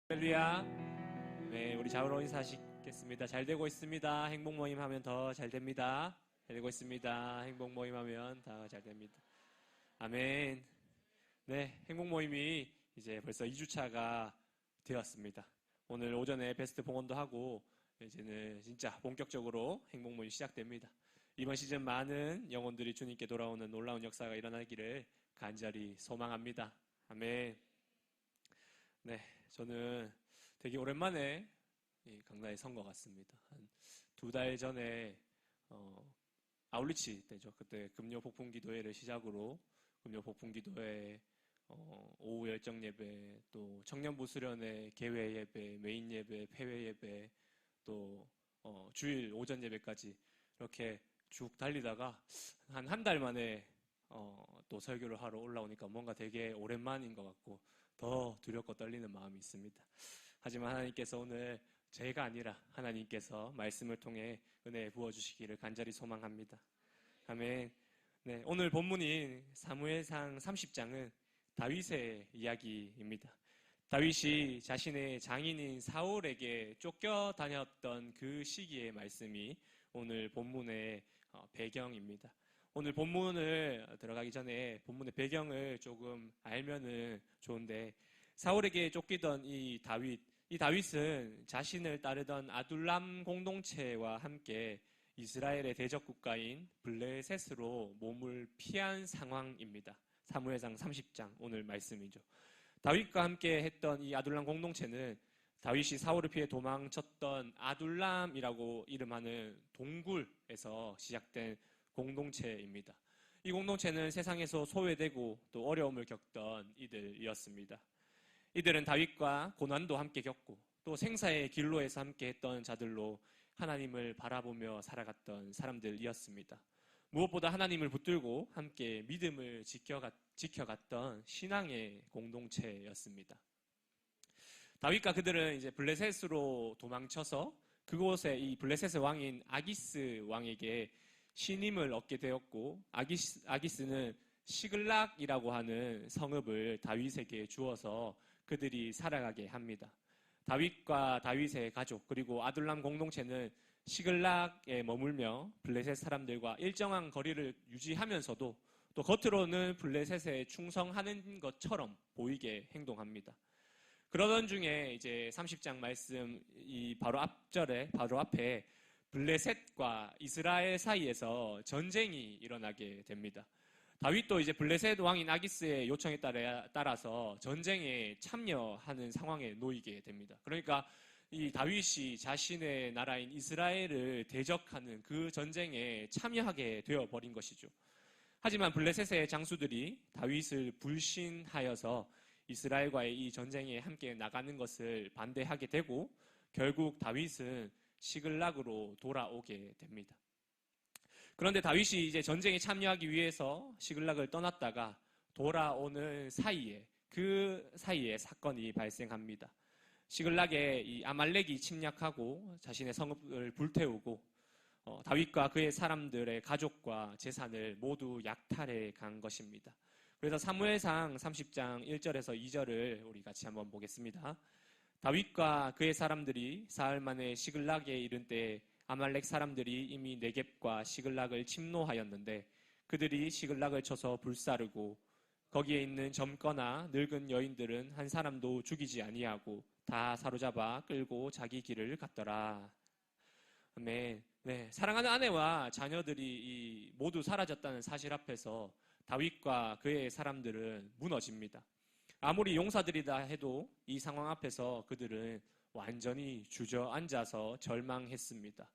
할렐루야. 네, 우리 자우로 인사하시겠습니다. 잘 되고 있습니다. 행복 모임 하면 더 잘 됩니다. 잘 되고 있습니다. 행복 모임 하면 더 잘 됩니다. 아멘. 네, 행복 모임이 이제 벌써 2주차가 되었습니다. 오늘 오전에 베스트 봉헌도 하고 이제는 진짜 본격적으로 행복 모임 시작됩니다. 이번 시즌 많은 영혼들이 주님께 돌아오는 놀라운 역사가 일어나기를 간절히 소망합니다. 아멘. 네, 저는 되게 오랜만에 강단에 선 것 같습니다. 한 2달 전에 아울리치 때죠. 그때 금요 복풍 기도회를 시작으로 금요 복풍 기도회 오후 열정 예배, 또 청년부 수련회 개회 예배, 메인 예배, 폐회 예배, 또 주일 오전 예배까지 이렇게 쭉 달리다가 한 달 만에 또 설교를 하러 올라오니까 뭔가 되게 오랜만인 것 같고 더 두렵고 떨리는 마음이 있습니다. 하지만 하나님께서 오늘 제가 아니라 하나님께서 말씀을 통해 은혜 부어주시기를 간절히 소망합니다. 아멘. 네, 오늘 본문인 사무엘상 30장은 다윗의 이야기입니다. 다윗이 자신의 장인인 사울에게 쫓겨다녔던 그 시기의 말씀이 오늘 본문의 배경입니다. 오늘 본문을 들어가기 전에 본문의 배경을 조금 알면은 좋은데, 사울에게 쫓기던 이 다윗은 자신을 따르던 아둘람 공동체와 함께 이스라엘의 대적 국가인 블레셋으로 몸을 피한 상황입니다. 사무엘상 30장 오늘 말씀이죠. 다윗과 함께 했던 이 아둘람 공동체는 다윗이 사울을 피해 도망쳤던 아둘람이라고 이름하는 동굴에서 시작된 공동체입니다. 이 공동체는 세상에서 소외되고 또 어려움을 겪던 이들이었습니다. 이들은 다윗과 고난도 함께 겪고 또 생사의 길로에서 함께 했던 자들로 하나님을 바라보며 살아갔던 사람들이었습니다. 무엇보다 하나님을 붙들고 함께 믿음을 지켜갔던 신앙의 공동체였습니다. 다윗과 그들은 이제 블레셋으로 도망쳐서 그곳에 이 블레셋의 왕인 아기스 왕에게 신임을 얻게 되었고, 아기스는 시글락이라고 하는 성읍을 다윗에게 주어서 그들이 살아가게 합니다. 다윗과 다윗의 가족 그리고 아둘람 공동체는 시글락에 머물며 블레셋 사람들과 일정한 거리를 유지하면서도 또 겉으로는 블레셋에 충성하는 것처럼 보이게 행동합니다. 그러던 중에 이제 30장 말씀 이 바로 앞에 블레셋과 이스라엘 사이에서 전쟁이 일어나게 됩니다. 다윗도 이제 블레셋 왕인 아기스의 요청에 따라서 전쟁에 참여하는 상황에 놓이게 됩니다. 그러니까 이 다윗이 자신의 나라인 이스라엘을 대적하는 그 전쟁에 참여하게 되어버린 것이죠. 하지만 블레셋의 장수들이 다윗을 불신하여서 이스라엘과의 이 전쟁에 함께 나가는 것을 반대하게 되고 결국 다윗은 시글락으로 돌아오게 됩니다. 그런데 다윗이 이제 전쟁에 참여하기 위해서 시글락을 떠났다가 돌아오는 그 사이에 사건이 발생합니다. 시글락에 이 아말렉이 침략하고 자신의 성읍을 불태우고 다윗과 그의 사람들의 가족과 재산을 모두 약탈해 간 것입니다. 그래서 사무엘상 30장 1절에서 2절을 우리 같이 한번 보겠습니다. 다윗과 그의 사람들이 사흘 만에 시글락에 이른 때 아말렉 사람들이 이미 네겝과 시글락을 침노하였는데 그들이 시글락을 쳐서 불사르고 거기에 있는 젊거나 늙은 여인들은 한 사람도 죽이지 아니하고 다 사로잡아 끌고 자기 길을 갔더라. 아멘. 네, 사랑하는 아내와 자녀들이 모두 사라졌다는 사실 앞에서 다윗과 그의 사람들은 무너집니다. 아무리 용사들이다 해도 이 상황 앞에서 그들은 완전히 주저앉아서 절망했습니다.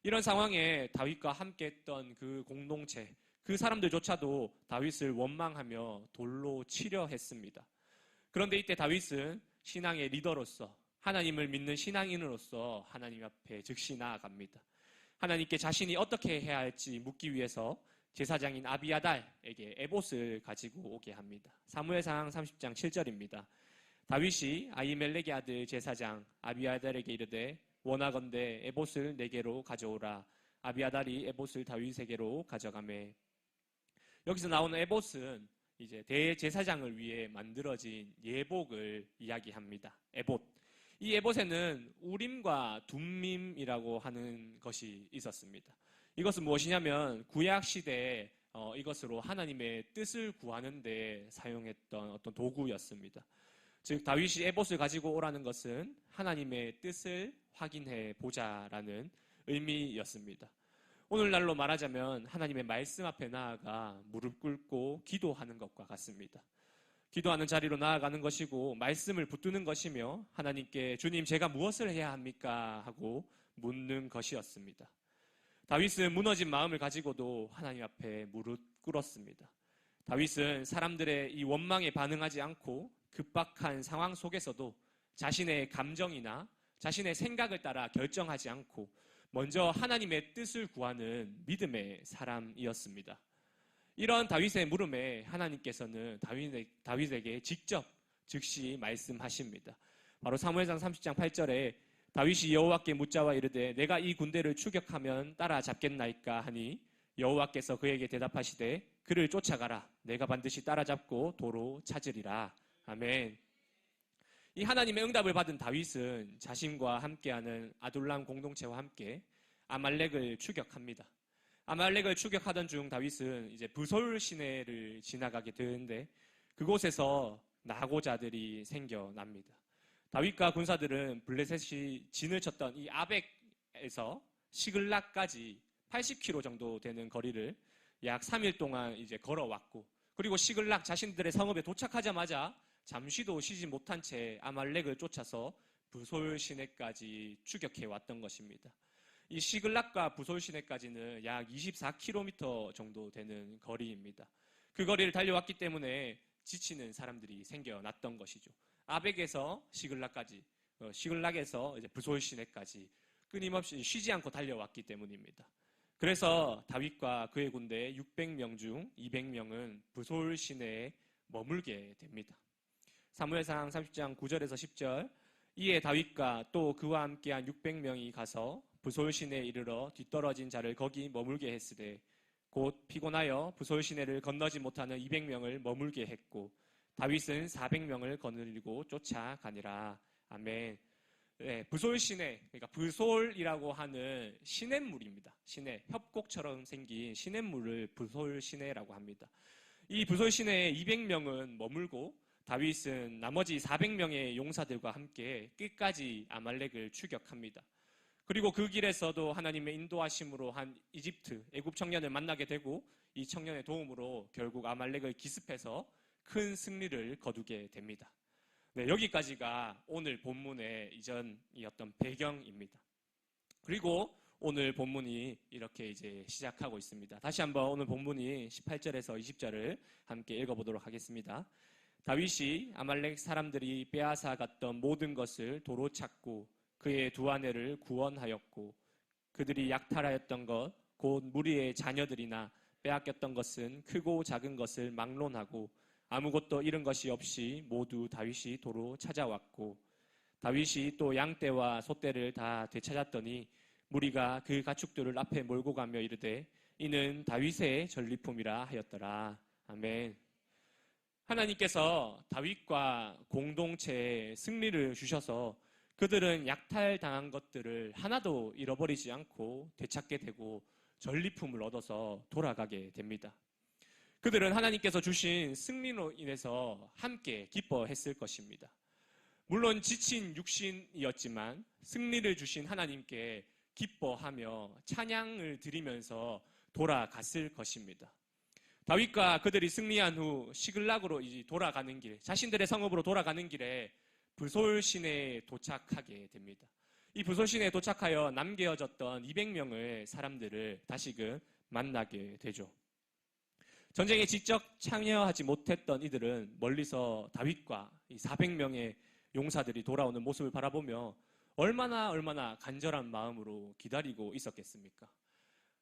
이런 상황에 다윗과 함께했던 그 공동체, 그 사람들조차도 다윗을 원망하며 돌로 치려 했습니다. 그런데 이때 다윗은 신앙의 리더로서, 하나님을 믿는 신앙인으로서 하나님 앞에 즉시 나아갑니다. 하나님께 자신이 어떻게 해야 할지 묻기 위해서 제사장인 아비아달에게 에봇을 가지고 오게 합니다. 사무엘상 30장 7절입니다. 다윗이 아히멜렉의 아들 제사장 아비아달에게 이르되 원하건대 에봇을 내게로 가져오라. 아비아달이 에봇을 다윗에게로 가져가매. 여기서 나오는 에봇은 이제 대제사장을 위해 만들어진 예복을 이야기합니다. 에봇. 이 에봇에는 우림과 둠밈이라고 하는 것이 있었습니다. 이것은 무엇이냐면 구약 시대에 이것으로 하나님의 뜻을 구하는 데 사용했던 어떤 도구였습니다. 즉 다윗이 에봇을 가지고 오라는 것은 하나님의 뜻을 확인해 보자라는 의미였습니다. 오늘날로 말하자면 하나님의 말씀 앞에 나아가 무릎 꿇고 기도하는 것과 같습니다. 기도하는 자리로 나아가는 것이고 말씀을 붙드는 것이며 하나님께 주님 제가 무엇을 해야 합니까? 하고 묻는 것이었습니다. 다윗은 무너진 마음을 가지고도 하나님 앞에 무릎 꿇었습니다. 다윗은 사람들의 이 원망에 반응하지 않고 급박한 상황 속에서도 자신의 감정이나 자신의 생각을 따라 결정하지 않고 먼저 하나님의 뜻을 구하는 믿음의 사람이었습니다. 이런 다윗의 물음에 하나님께서는 다윗에게 직접 즉시 말씀하십니다. 바로 사무엘상 30장 8절에 다윗이 여호와께 묻자와 이르되 내가 이 군대를 추격하면 따라잡겠나이까 하니 여호와께서 그에게 대답하시되 그를 쫓아가라. 내가 반드시 따라잡고 도로 찾으리라. 아멘. 이 하나님의 응답을 받은 다윗은 자신과 함께하는 아둘람 공동체와 함께 아말렉을 추격합니다. 아말렉을 추격하던 중 다윗은 이제 브솔 시내를 지나가게 되는데 그곳에서 나고자들이 생겨납니다. 다윗과 군사들은 블레셋이 진을 쳤던 이 아벡에서 시글락까지 80km 정도 되는 거리를 약 3일 동안 이제 걸어왔고, 그리고 시글락 자신들의 성읍에 도착하자마자 잠시도 쉬지 못한 채 아말렉을 쫓아서 브솔 시내까지 추격해 왔던 것입니다. 이 시글락과 브솔 시내까지는 약 24km 정도 되는 거리입니다. 그 거리를 달려왔기 때문에 지치는 사람들이 생겨났던 것이죠. 아벡에서 시글락까지, 시글락에서 이제 브솔 시내까지 끊임없이 쉬지 않고 달려왔기 때문입니다. 그래서 다윗과 그의 군대 600명 중 200명은 브솔 시내에 머물게 됩니다. 사무엘상 30장 9절에서 10절, 이에 다윗과 또 그와 함께한 600명이 가서 브솔 시내에 이르러 뒤떨어진 자를 거기 머물게 했으되 곧 피곤하여 브솔 시내를 건너지 못하는 200명을 머물게 했고 다윗은 400명을 거느리고 쫓아가니라. 아멘. 네, 브솔 시내, 그러니까 브솔이라고 하는 시냇물입니다. 시내, 협곡처럼 생긴 시냇물을 브솔 시내라고 합니다. 이 브솔 시내에 200명은 머물고 다윗은 나머지 400명의 용사들과 함께 끝까지 아말렉을 추격합니다. 그리고 그 길에서도 하나님의 인도하심으로 한 이집트, 애굽 청년을 만나게 되고 이 청년의 도움으로 결국 아말렉을 기습해서 큰 승리를 거두게 됩니다. 네, 여기까지가 오늘 본문의 이전이었던 배경입니다. 그리고 오늘 본문이 이렇게 이제 시작하고 있습니다. 다시 한번 오늘 본문이 18절에서 20절을 함께 읽어보도록 하겠습니다. 다윗이 아말렉 사람들이 빼앗아 갔던 모든 것을 도로 찾고 그의 두 아내를 구원하였고 그들이 약탈하였던 것, 곧 무리의 자녀들이나 빼앗겼던 것은 크고 작은 것을 막론하고 아무것도 잃은 것이 없이 모두 다윗이 도로 찾아왔고 다윗이 또 양떼와 소떼를 다 되찾았더니 무리가 그 가축들을 앞에 몰고 가며 이르되 이는 다윗의 전리품이라 하였더라. 아멘. 하나님께서 다윗과 공동체에 승리를 주셔서 그들은 약탈당한 것들을 하나도 잃어버리지 않고 되찾게 되고 전리품을 얻어서 돌아가게 됩니다. 그들은 하나님께서 주신 승리로 인해서 함께 기뻐했을 것입니다. 물론 지친 육신이었지만 승리를 주신 하나님께 기뻐하며 찬양을 드리면서 돌아갔을 것입니다. 다윗과 그들이 승리한 후 시글락으로 돌아가는 길, 자신들의 성읍으로 돌아가는 길에 브솔 시내에 도착하게 됩니다. 이 브솔 시내에 도착하여 남겨졌던 200명의 사람들을 다시금 만나게 되죠. 전쟁에 직접 참여하지 못했던 이들은 멀리서 다윗과 이 400명의 용사들이 돌아오는 모습을 바라보며 얼마나 간절한 마음으로 기다리고 있었겠습니까?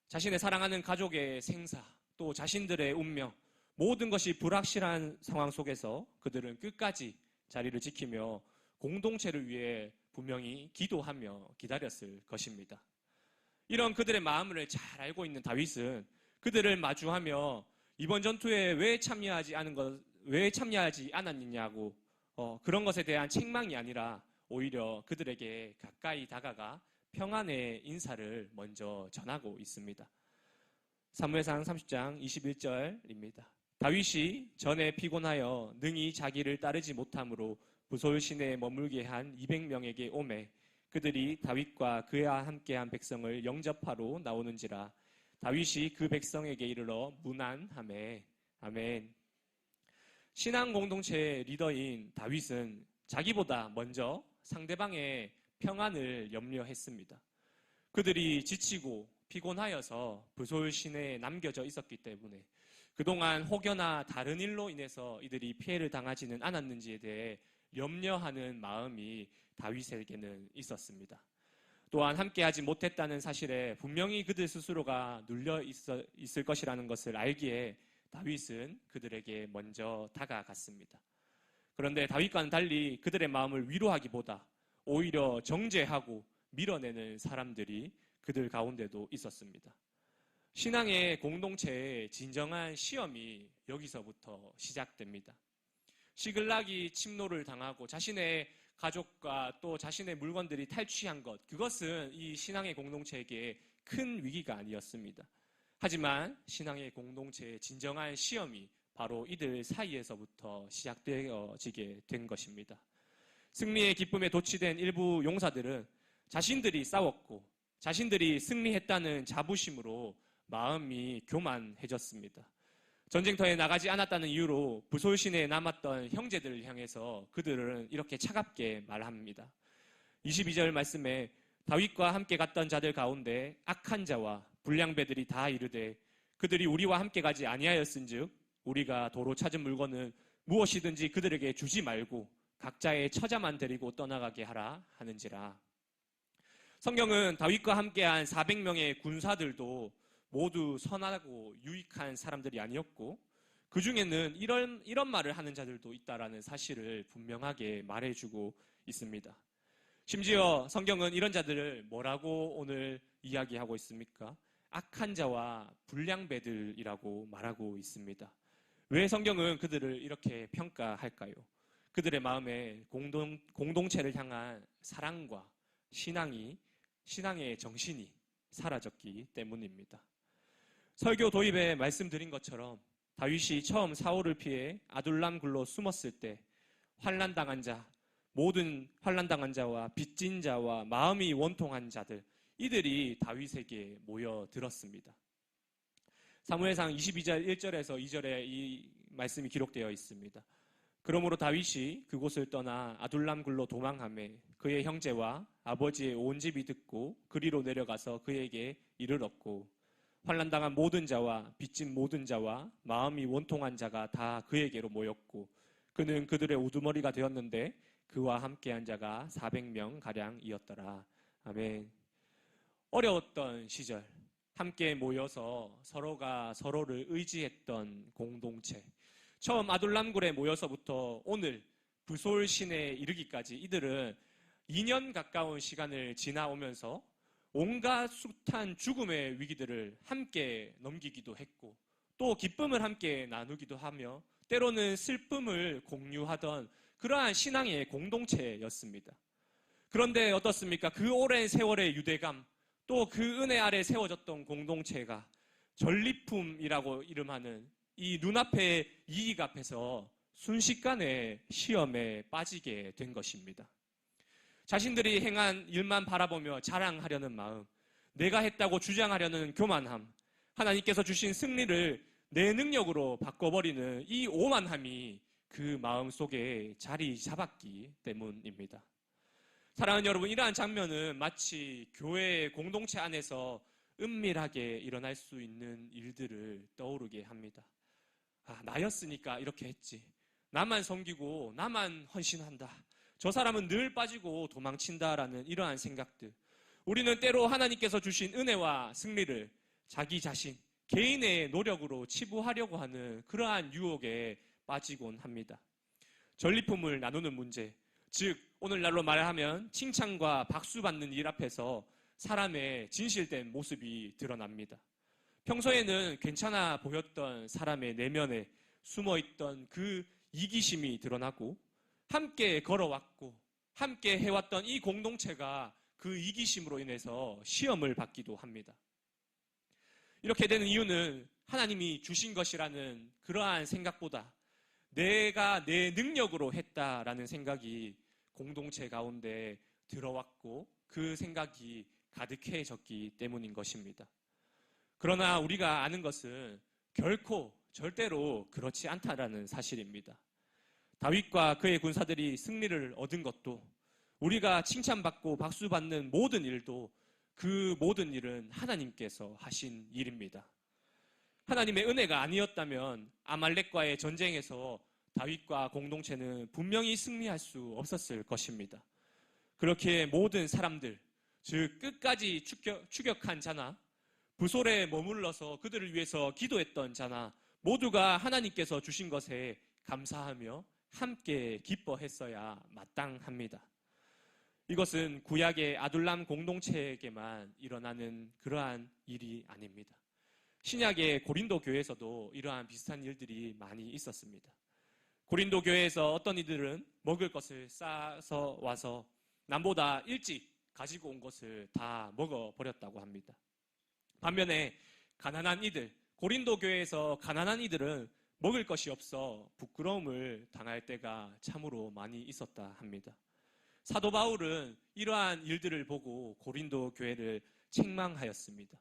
자신의 사랑하는 가족의 생사, 또 자신들의 운명, 모든 것이 불확실한 상황 속에서 그들은 끝까지 자리를 지키며 공동체를 위해 분명히 기도하며 기다렸을 것입니다. 이런 그들의 마음을 잘 알고 있는 다윗은 그들을 마주하며 이번 전투에 왜 참여하지 않았느냐고 그런 것에 대한 책망이 아니라 오히려 그들에게 가까이 다가가 평안의 인사를 먼저 전하고 있습니다. 사무엘상 30장 21절입니다. 다윗이 전에 피곤하여 능히 자기를 따르지 못함으로 부솔 시내에 머물게 한 200명에게 오매 그들이 다윗과 그와 함께한 백성을 영접하러 나오는지라. 다윗이 그 백성에게 이르러 문안하매. 아멘. 신앙 공동체의 리더인 다윗은 자기보다 먼저 상대방의 평안을 염려했습니다. 그들이 지치고 피곤하여서 부솔 시내에 남겨져 있었기 때문에 그동안 혹여나 다른 일로 인해서 이들이 피해를 당하지는 않았는지에 대해 염려하는 마음이 다윗에게는 있었습니다. 또한 함께하지 못했다는 사실에 분명히 그들 스스로가 눌려 있을 것이라는 것을 알기에 다윗은 그들에게 먼저 다가갔습니다. 그런데 다윗과는 달리 그들의 마음을 위로하기보다 오히려 정죄하고 밀어내는 사람들이 그들 가운데도 있었습니다. 신앙의 공동체의 진정한 시험이 여기서부터 시작됩니다. 시글락이 침노를 당하고 자신의 가족과 또 자신의 물건들이 탈취한 것, 그것은 이 신앙의 공동체에게 큰 위기가 아니었습니다. 하지만 신앙의 공동체의 진정한 시험이 바로 이들 사이에서부터 시작되어지게 된 것입니다. 승리의 기쁨에 도취된 일부 용사들은 자신들이 싸웠고 자신들이 승리했다는 자부심으로 마음이 교만해졌습니다. 전쟁터에 나가지 않았다는 이유로 부솔 시내에 남았던 형제들을 향해서 그들은 이렇게 차갑게 말합니다. 22절 말씀에 다윗과 함께 갔던 자들 가운데 악한 자와 불량배들이 다 이르되 그들이 우리와 함께 가지 아니하였은즉 우리가 도로 찾은 물건은 무엇이든지 그들에게 주지 말고 각자의 처자만 데리고 떠나가게 하라 하는지라. 성경은 다윗과 함께한 400명의 군사들도 모두 선하고 유익한 사람들이 아니었고 그 중에는 이런 말을 하는 자들도 있다라는 사실을 분명하게 말해주고 있습니다. 심지어 성경은 이런 자들을 뭐라고 오늘 이야기하고 있습니까? 악한 자와 불량배들이라고 말하고 있습니다. 왜 성경은 그들을 이렇게 평가할까요? 그들의 마음에 공동체를 향한 사랑과 신앙의 정신이 사라졌기 때문입니다. 설교 도입에 말씀드린 것처럼 다윗이 처음 사울을 피해 아둘람 굴로 숨었을 때 모든 환난당한 자와 빚진 자와 마음이 원통한 자들, 이들이 다윗에게 모여들었습니다. 사무엘상 22절 1절에서 2절에 이 말씀이 기록되어 있습니다. 그러므로 다윗이 그곳을 떠나 아둘람 굴로 도망하매 그의 형제와 아버지의 온 집이 듣고 그리로 내려가서 그에게 이르렀고 환난당한 모든 자와 빚진 모든 자와 마음이 원통한 자가 다 그에게로 모였고 그는 그들의 우두머리가 되었는데 그와 함께한 자가 400명가량이었더라. 아멘. 어려웠던 시절 함께 모여서 서로가 서로를 의지했던 공동체, 처음 아둘람굴에 모여서부터 오늘 부솔 시내에 이르기까지 이들은 2년 가까운 시간을 지나오면서 온갖 숱한 죽음의 위기들을 함께 넘기기도 했고 또 기쁨을 함께 나누기도 하며 때로는 슬픔을 공유하던 그러한 신앙의 공동체였습니다. 그런데 어떻습니까? 그 오랜 세월의 유대감 또 그 은혜 아래 세워졌던 공동체가 전리품이라고 이름하는 이 눈앞의 이익 앞에서 순식간에 시험에 빠지게 된 것입니다. 자신들이 행한 일만 바라보며 자랑하려는 마음, 내가 했다고 주장하려는 교만함, 하나님께서 주신 승리를 내 능력으로 바꿔버리는 이 오만함이 그 마음 속에 자리 잡았기 때문입니다. 사랑하는 여러분, 이러한 장면은 마치 교회의 공동체 안에서 은밀하게 일어날 수 있는 일들을 떠오르게 합니다. 나였으니까 이렇게 했지. 나만 섬기고 나만 헌신한다. 저 사람은 늘 빠지고 도망친다라는 이러한 생각들. 우리는 때로 하나님께서 주신 은혜와 승리를 자기 자신, 개인의 노력으로 치부하려고 하는 그러한 유혹에 빠지곤 합니다. 전리품을 나누는 문제, 즉 오늘날로 말하면 칭찬과 박수 받는 일 앞에서 사람의 진실된 모습이 드러납니다. 평소에는 괜찮아 보였던 사람의 내면에 숨어있던 그 이기심이 드러나고 함께 걸어왔고 함께 해왔던 이 공동체가 그 이기심으로 인해서 시험을 받기도 합니다. 이렇게 되는 이유는 하나님이 주신 것이라는 그러한 생각보다 내가 내 능력으로 했다라는 생각이 공동체 가운데 들어왔고 그 생각이 가득해졌기 때문인 것입니다. 그러나 우리가 아는 것은 결코 절대로 그렇지 않다라는 사실입니다. 다윗과 그의 군사들이 승리를 얻은 것도 우리가 칭찬받고 박수받는 모든 일도 그 모든 일은 하나님께서 하신 일입니다. 하나님의 은혜가 아니었다면 아말렉과의 전쟁에서 다윗과 공동체는 분명히 승리할 수 없었을 것입니다. 그렇게 모든 사람들, 즉 끝까지 추격한 자나 부솔에 머물러서 그들을 위해서 기도했던 자나 모두가 하나님께서 주신 것에 감사하며 함께 기뻐했어야 마땅합니다. 이것은 구약의 아둘람 공동체에게만 일어나는 그러한 일이 아닙니다. 신약의 고린도 교회에서도 이러한 비슷한 일들이 많이 있었습니다. 고린도 교회에서 어떤 이들은 먹을 것을 싸서 와서 남보다 일찍 가지고 온 것을 다 먹어버렸다고 합니다. 반면에 가난한 이들, 고린도 교회에서 가난한 이들은 먹을 것이 없어 부끄러움을 당할 때가 참으로 많이 있었다 합니다. 사도 바울은 이러한 일들을 보고 고린도 교회를 책망하였습니다.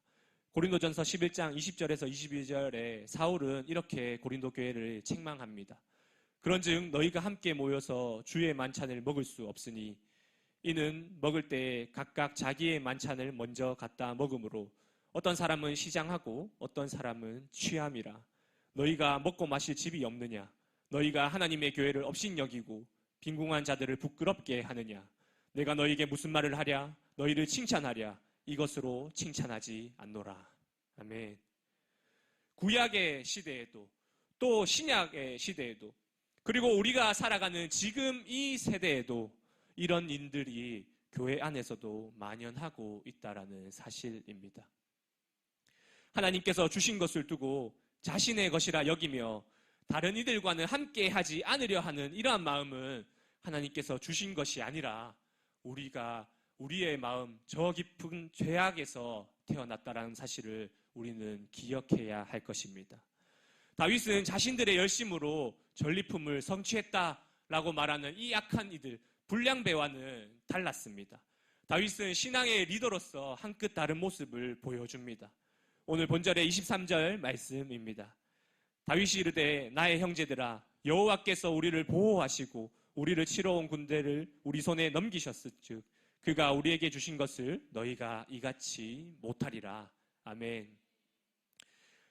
고린도전서 11장 20절에서 22절에 사울은 이렇게 고린도 교회를 책망합니다. 그런즉 너희가 함께 모여서 주의 만찬을 먹을 수 없으니 이는 먹을 때 각각 자기의 만찬을 먼저 갖다 먹으므로 어떤 사람은 시장하고 어떤 사람은 취함이라. 너희가 먹고 마실 집이 없느냐? 너희가 하나님의 교회를 업신여기고 빈궁한 자들을 부끄럽게 하느냐? 내가 너희에게 무슨 말을 하랴? 너희를 칭찬하랴? 이것으로 칭찬하지 않노라. 아멘. 구약의 시대에도 또 신약의 시대에도 그리고 우리가 살아가는 지금 이 세대에도 이런 일들이 교회 안에서도 만연하고 있다라는 사실입니다. 하나님께서 주신 것을 두고 자신의 것이라 여기며 다른 이들과는 함께 하지 않으려 하는 이러한 마음은 하나님께서 주신 것이 아니라 우리가 우리의 마음 저 깊은 죄악에서 태어났다라는 사실을 우리는 기억해야 할 것입니다. 다윗은 자신들의 열심으로 전리품을 성취했다라고 말하는 이 악한 이들, 불량배와는 달랐습니다. 다윗은 신앙의 리더로서 한 끗 다른 모습을 보여줍니다. 오늘 본절의 23절 말씀입니다. 다윗이 이르되 나의 형제들아 여호와께서 우리를 보호하시고 우리를 치러 온 군대를 우리 손에 넘기셨을즉 그가 우리에게 주신 것을 너희가 이같이 못하리라. 아멘.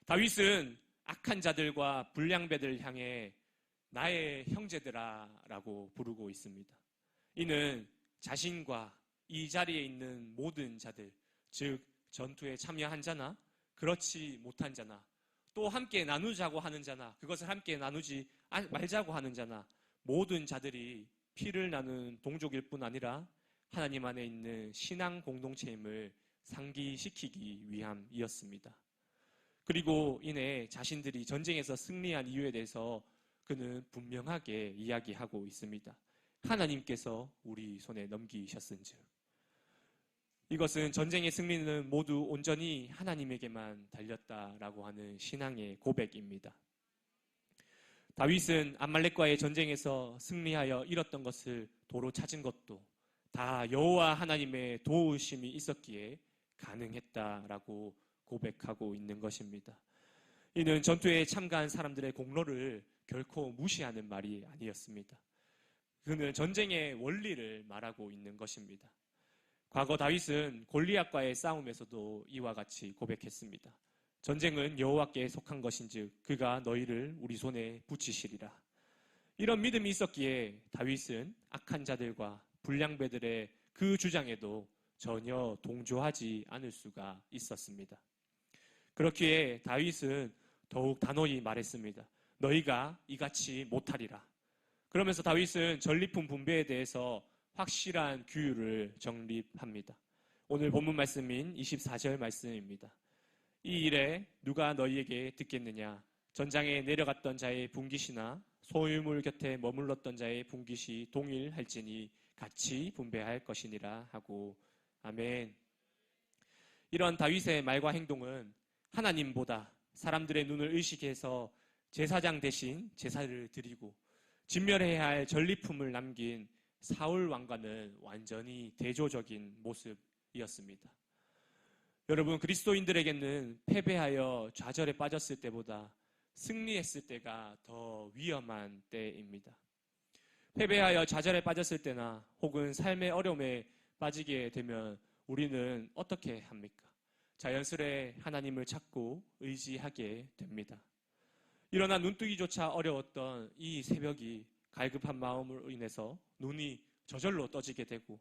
다윗은 악한 자들과 불량배들을 향해 나의 형제들아 라고 부르고 있습니다. 이는 자신과 이 자리에 있는 모든 자들, 즉 전투에 참여한 자나 그렇지 못한 자나 또 함께 나누자고 하는 자나 그것을 함께 나누지 말자고 하는 자나 모든 자들이 피를 나눈 동족일 뿐 아니라 하나님 안에 있는 신앙 공동체임을 상기시키기 위함이었습니다. 그리고 이내 자신들이 전쟁에서 승리한 이유에 대해서 그는 분명하게 이야기하고 있습니다. 하나님께서 우리 손에 넘기셨은즉. 이것은 전쟁의 승리는 모두 온전히 하나님에게만 달렸다라고 하는 신앙의 고백입니다. 다윗은 아말렉과의 전쟁에서 승리하여 잃었던 것을 도로 찾은 것도 다 여호와 하나님의 도우심이 있었기에 가능했다라고 고백하고 있는 것입니다. 이는 전투에 참가한 사람들의 공로를 결코 무시하는 말이 아니었습니다. 그는 전쟁의 원리를 말하고 있는 것입니다. 과거 다윗은 골리앗과의 싸움에서도 이와 같이 고백했습니다. 전쟁은 여호와께 속한 것인즉 그가 너희를 우리 손에 붙이시리라. 이런 믿음이 있었기에 다윗은 악한 자들과 불량배들의 그 주장에도 전혀 동조하지 않을 수가 있었습니다. 그렇기에 다윗은 더욱 단호히 말했습니다. 너희가 이같이 못하리라. 그러면서 다윗은 전리품 분배에 대해서 확실한 규율을 정립합니다. 오늘 본문 말씀인 24절 말씀입니다. 이 일에 누가 너희에게 듣겠느냐? 전장에 내려갔던 자의 분깃이나 소유물 곁에 머물렀던 자의 분깃이 동일할지니 같이 분배할 것이니라 하고. 아멘. 이런 다윗의 말과 행동은 하나님보다 사람들의 눈을 의식해서 제사장 대신 제사를 드리고 진멸해야 할 전리품을 남긴 사울 왕과는 완전히 대조적인 모습이었습니다. 여러분, 그리스도인들에게는 패배하여 좌절에 빠졌을 때보다 승리했을 때가 더 위험한 때입니다. 패배하여 좌절에 빠졌을 때나 혹은 삶의 어려움에 빠지게 되면 우리는 어떻게 합니까? 자연스레 하나님을 찾고 의지하게 됩니다. 일어나 눈뜨기조차 어려웠던 이 새벽이 갈급한 마음으로 인해서 눈이 저절로 떠지게 되고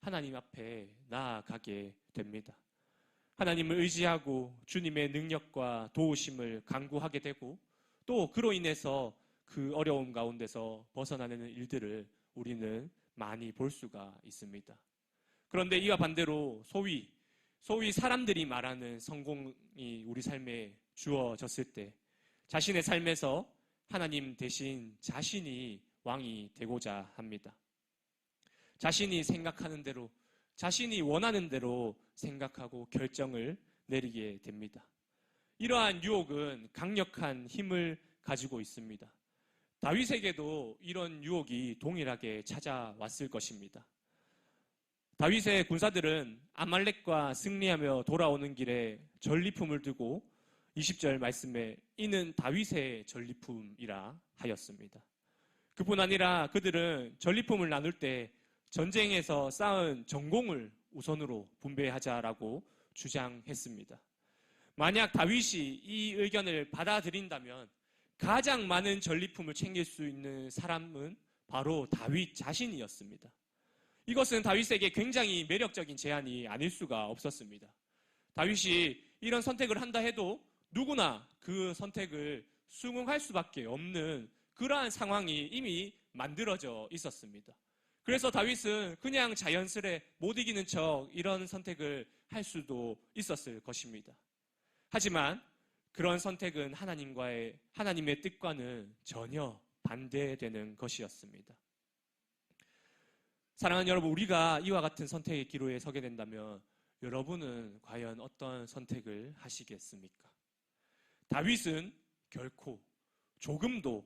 하나님 앞에 나아가게 됩니다. 하나님을 의지하고 주님의 능력과 도우심을 간구하게 되고 또 그로 인해서 그 어려움 가운데서 벗어나는 일들을 우리는 많이 볼 수가 있습니다. 그런데 이와 반대로 소위 사람들이 말하는 성공이 우리 삶에 주어졌을 때 자신의 삶에서 하나님 대신 자신이 왕이 되고자 합니다. 자신이 생각하는 대로, 자신이 원하는 대로 생각하고 결정을 내리게 됩니다. 이러한 유혹은 강력한 힘을 가지고 있습니다. 다윗에게도 이런 유혹이 동일하게 찾아왔을 것입니다. 다윗의 군사들은 아말렉과 승리하며 돌아오는 길에 전리품을 두고 20절 말씀에 이는 다윗의 전리품이라 하였습니다. 그뿐 아니라 그들은 전리품을 나눌 때 전쟁에서 쌓은 전공을 우선으로 분배하자라고 주장했습니다. 만약 다윗이 이 의견을 받아들인다면 가장 많은 전리품을 챙길 수 있는 사람은 바로 다윗 자신이었습니다. 이것은 다윗에게 굉장히 매력적인 제안이 아닐 수가 없었습니다. 다윗이 이런 선택을 한다 해도 누구나 그 선택을 수긍할 수밖에 없는 그러한 상황이 이미 만들어져 있었습니다. 그래서 다윗은 그냥 자연스레 못 이기는 척 이런 선택을 할 수도 있었을 것입니다. 하지만 그런 선택은 하나님의 뜻과는 전혀 반대되는 것이었습니다. 사랑하는 여러분, 우리가 이와 같은 선택의 기로에 서게 된다면 여러분은 과연 어떤 선택을 하시겠습니까? 다윗은 결코 조금도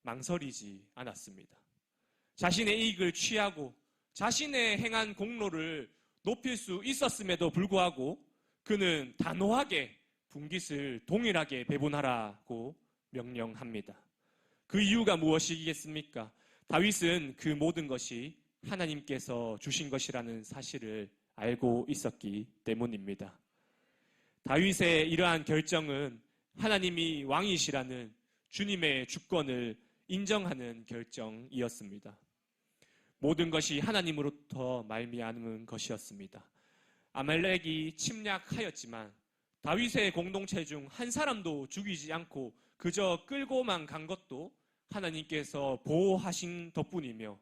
망설이지 않았습니다. 자신의 이익을 취하고 자신의 행한 공로를 높일 수 있었음에도 불구하고 그는 단호하게 분깃을 동일하게 배분하라고 명령합니다. 그 이유가 무엇이겠습니까? 다윗은 그 모든 것이 하나님께서 주신 것이라는 사실을 알고 있었기 때문입니다. 다윗의 이러한 결정은 하나님이 왕이시라는 주님의 주권을 인정하는 결정이었습니다. 모든 것이 하나님으로부터 말미암은 것이었습니다. 아말렉이 침략하였지만 다윗의 공동체 중 한 사람도 죽이지 않고 그저 끌고만 간 것도 하나님께서 보호하신 덕분이며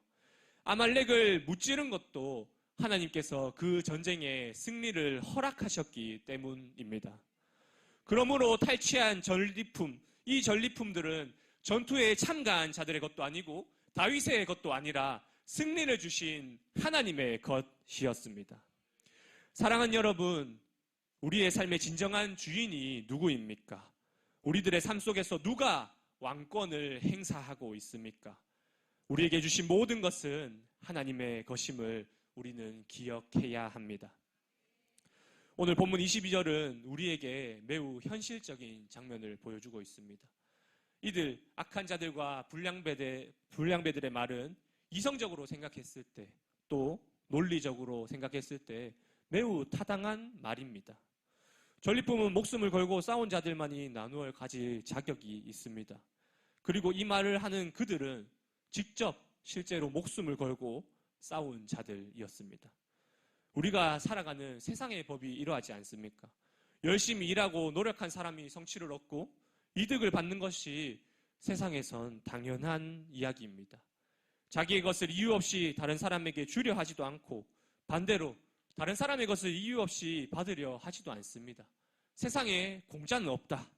아말렉을 무찌른 것도 하나님께서 그 전쟁의 승리를 허락하셨기 때문입니다. 그러므로 탈취한 전리품, 이 전리품들은 전투에 참가한 자들의 것도 아니고 다윗의 것도 아니라 승리를 주신 하나님의 것이었습니다. 사랑하는 여러분, 우리의 삶의 진정한 주인이 누구입니까? 우리들의 삶 속에서 누가 왕권을 행사하고 있습니까? 우리에게 주신 모든 것은 하나님의 것임을 우리는 기억해야 합니다. 오늘 본문 22절은 우리에게 매우 현실적인 장면을 보여주고 있습니다. 이들 악한 자들과 불량배들의 말은 이성적으로 생각했을 때 또 논리적으로 생각했을 때 매우 타당한 말입니다. 전리품은 목숨을 걸고 싸운 자들만이 나누어 가질 자격이 있습니다. 그리고 이 말을 하는 그들은 직접 실제로 목숨을 걸고 싸운 자들이었습니다. 우리가 살아가는 세상의 법이 이러하지 않습니까? 열심히 일하고 노력한 사람이 성취를 얻고 이득을 받는 것이 세상에선 당연한 이야기입니다. 자기의 것을 이유 없이 다른 사람에게 주려 하지도 않고 반대로 다른 사람의 것을 이유 없이 받으려 하지도 않습니다. 세상에 공짜는 없다.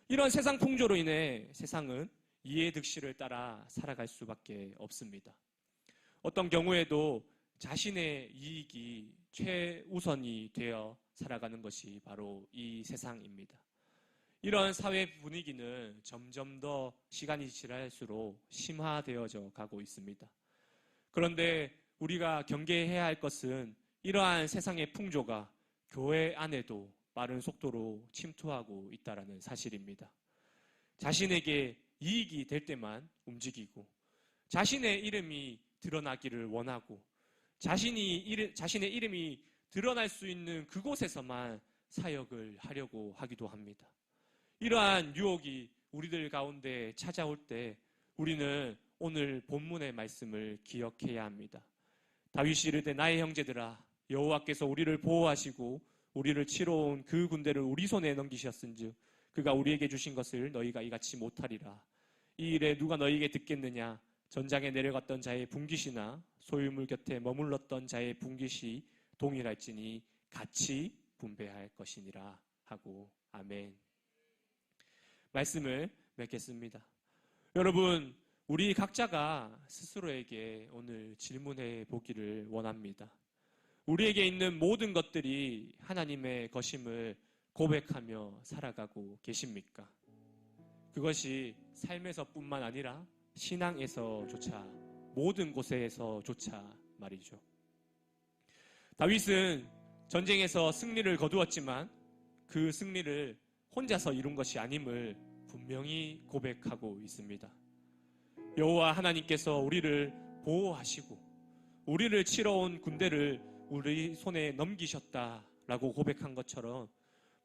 이런 세상 풍조로 인해 세상은 이해 득실을 따라 살아갈 수밖에 없습니다. 어떤 경우에도 자신의 이익이 최우선이 되어 살아가는 것이 바로 이 세상입니다. 이런 사회 분위기는 점점 더 시간이 지날수록 심화되어져 가고 있습니다. 그런데 우리가 경계해야 할 것은 이러한 세상의 풍조가 교회 안에도 빠른 속도로 침투하고 있다는 사실입니다. 자신에게 이익이 될 때만 움직이고 자신의 이름이 드러나기를 원하고 자신의 이름이 드러날 수 있는 그곳에서만 사역을 하려고 하기도 합니다. 이러한 유혹이 우리들 가운데 찾아올 때 우리는 오늘 본문의 말씀을 기억해야 합니다. 다윗이 이르되 나의 형제들아 여호와께서 우리를 보호하시고 우리를 치러 온 그 군대를 우리 손에 넘기셨은즉 그가 우리에게 주신 것을 너희가 이같이 못하리라. 이 일에 누가 너희에게 듣겠느냐? 전장에 내려갔던 자의 분깃이나 소유물 곁에 머물렀던 자의 분깃이 동일할지니 같이 분배할 것이니라 하고 아멘. 말씀을 맺겠습니다. 여러분, 우리 각자가 스스로에게 오늘 질문해 보기를 원합니다. 우리에게 있는 모든 것들이 하나님의 것임을 고백하며 살아가고 계십니까? 그것이 삶에서뿐만 아니라 신앙에서조차 모든 곳에서조차 말이죠. 다윗은 전쟁에서 승리를 거두었지만 그 승리를 혼자서 이룬 것이 아님을 분명히 고백하고 있습니다. 여호와 하나님께서 우리를 보호하시고 우리를 치러 온 군대를 우리 손에 넘기셨다라고 고백한 것처럼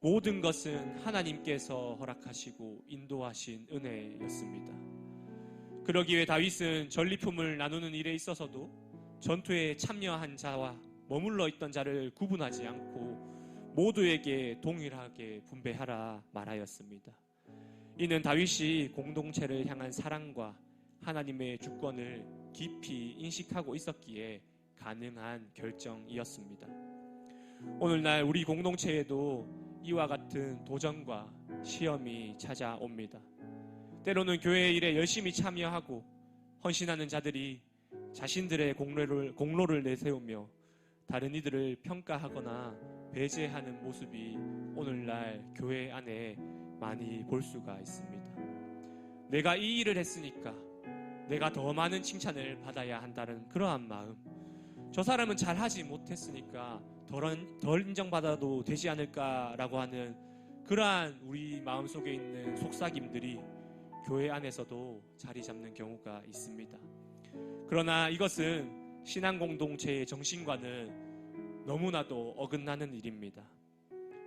모든 것은 하나님께서 허락하시고 인도하신 은혜였습니다. 그러기에 다윗은 전리품을 나누는 일에 있어서도 전투에 참여한 자와 머물러 있던 자를 구분하지 않고 모두에게 동일하게 분배하라 말하였습니다. 이는 다윗이 공동체를 향한 사랑과 하나님의 주권을 깊이 인식하고 있었기에 가능한 결정이었습니다. 오늘날 우리 공동체에도 이와 같은 도전과 시험이 찾아옵니다. 때로는 교회 일에 열심히 참여하고 헌신하는 자들이 자신들의 공로를 내세우며 다른 이들을 평가하거나 배제하는 모습이 오늘날 교회 안에 많이 볼 수가 있습니다. 내가 이 일을 했으니까 내가 더 많은 칭찬을 받아야 한다는 그러한 마음, 저 사람은 잘하지 못했으니까 덜 인정받아도 되지 않을까라고 하는 그러한 우리 마음속에 있는 속삭임들이 교회 안에서도 자리 잡는 경우가 있습니다. 그러나 이것은 신앙 공동체의 정신과는 너무나도 어긋나는 일입니다.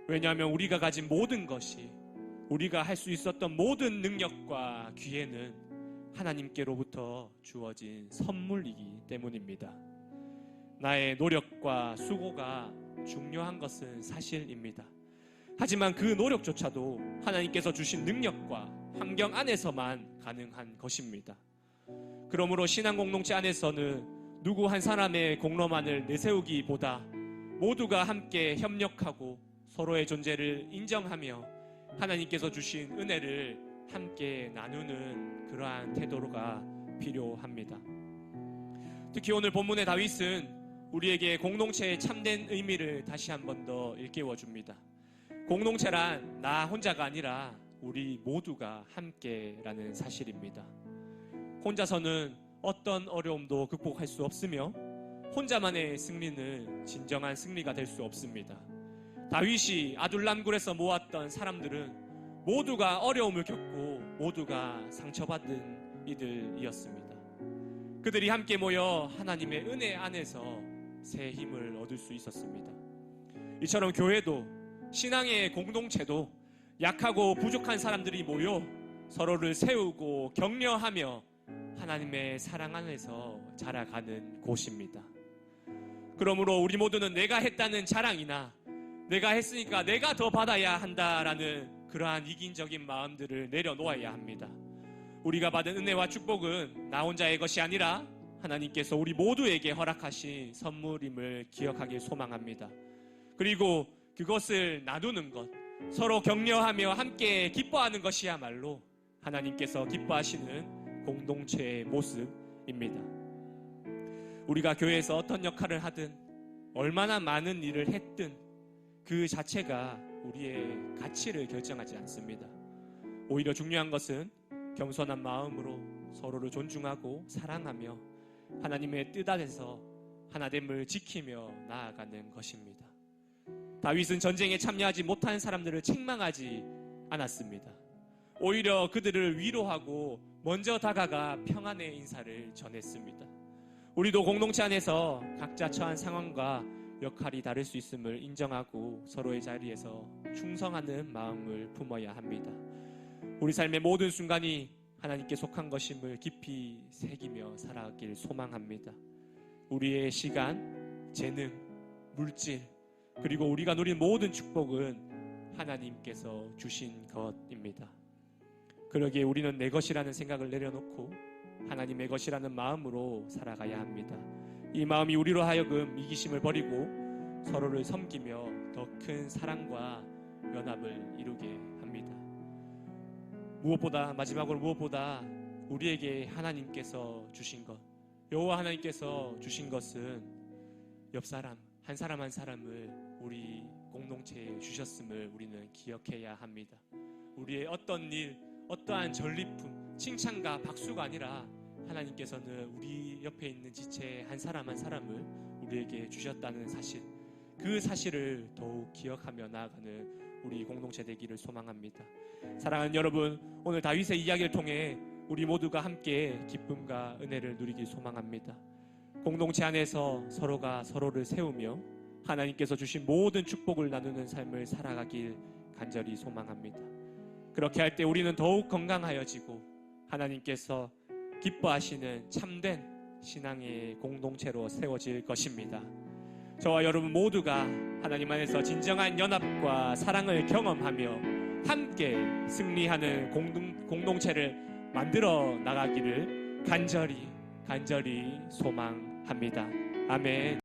왜냐하면 우리가 가진 모든 것이, 우리가 할 수 있었던 모든 능력과 기회는 하나님께로부터 주어진 선물이기 때문입니다. 나의 노력과 수고가 중요한 것은 사실입니다. 하지만 그 노력조차도 하나님께서 주신 능력과 환경 안에서만 가능한 것입니다. 그러므로 신앙 공동체 안에서는 누구 한 사람의 공로만을 내세우기보다 모두가 함께 협력하고 서로의 존재를 인정하며 하나님께서 주신 은혜를 함께 나누는 그러한 태도가 필요합니다. 특히 오늘 본문의 다윗은 우리에게 공동체의 참된 의미를 다시 한 번 더 일깨워 줍니다. 공동체란 나 혼자가 아니라 우리 모두가 함께라는 사실입니다. 혼자서는 어떤 어려움도 극복할 수 없으며 혼자만의 승리는 진정한 승리가 될 수 없습니다. 다윗이 아둘람굴에서 모았던 사람들은 모두가 어려움을 겪고 모두가 상처받은 이들이었습니다. 그들이 함께 모여 하나님의 은혜 안에서 새 힘을 얻을 수 있었습니다. 이처럼 교회도, 신앙의 공동체도 약하고 부족한 사람들이 모여 서로를 세우고 격려하며 하나님의 사랑 안에서 자라가는 곳입니다. 그러므로 우리 모두는 내가 했다는 자랑이나 내가 했으니까 내가 더 받아야 한다라는 그러한 이기적인 마음들을 내려놓아야 합니다. 우리가 받은 은혜와 축복은 나 혼자의 것이 아니라 하나님께서 우리 모두에게 허락하신 선물임을 기억하길 소망합니다. 그리고 그것을 나누는 것, 서로 격려하며 함께 기뻐하는 것이야말로 하나님께서 기뻐하시는 공동체의 모습입니다. 우리가 교회에서 어떤 역할을 하든 얼마나 많은 일을 했든 그 자체가 우리의 가치를 결정하지 않습니다. 오히려 중요한 것은 겸손한 마음으로 서로를 존중하고 사랑하며 하나님의 뜻 안에서 하나됨을 지키며 나아가는 것입니다. 다윗은 전쟁에 참여하지 못한 사람들을 책망하지 않았습니다. 오히려 그들을 위로하고 먼저 다가가 평안의 인사를 전했습니다. 우리도 공동체 안에서 각자 처한 상황과 역할이 다를 수 있음을 인정하고 서로의 자리에서 충성하는 마음을 품어야 합니다. 우리 삶의 모든 순간이 하나님께 속한 것임을 깊이 새기며 살아가길 소망합니다. 우리의 시간, 재능, 물질, 그리고 우리가 누린 모든 축복은 하나님께서 주신 것입니다. 그러기에 우리는 내 것이라는 생각을 내려놓고 하나님의 것이라는 마음으로 살아가야 합니다. 이 마음이 우리로 하여금 이기심을 버리고 서로를 섬기며 더 큰 사랑과 연합을 이루게 합니다. 마지막으로 무엇보다 우리에게 하나님께서 주신 것, 여호와 하나님께서 주신 것은 옆 사람 한 사람을 우리 공동체에 주셨음을 우리는 기억해야 합니다. 우리의 어떤 일, 어떠한 전리품, 칭찬과 박수가 아니라 하나님께서는 우리 옆에 있는 지체 한 사람을 우리에게 주셨다는 사실, 그 사실을 더욱 기억하며 나아가는 우리 공동체 되기를 소망합니다. 사랑하는 여러분, 오늘 다윗의 이야기를 통해 우리 모두가 함께 기쁨과 은혜를 누리길 소망합니다. 공동체 안에서 서로가 서로를 세우며 하나님께서 주신 모든 축복을 나누는 삶을 살아가길 간절히 소망합니다. 그렇게 할 때 우리는 더욱 건강하여지고 하나님께서 기뻐하시는 참된 신앙의 공동체로 세워질 것입니다. 저와 여러분 모두가 하나님 안에서 진정한 연합과 사랑을 경험하며 함께 승리하는 공동체를 만들어 나가기를 간절히 소망합니다. 아멘.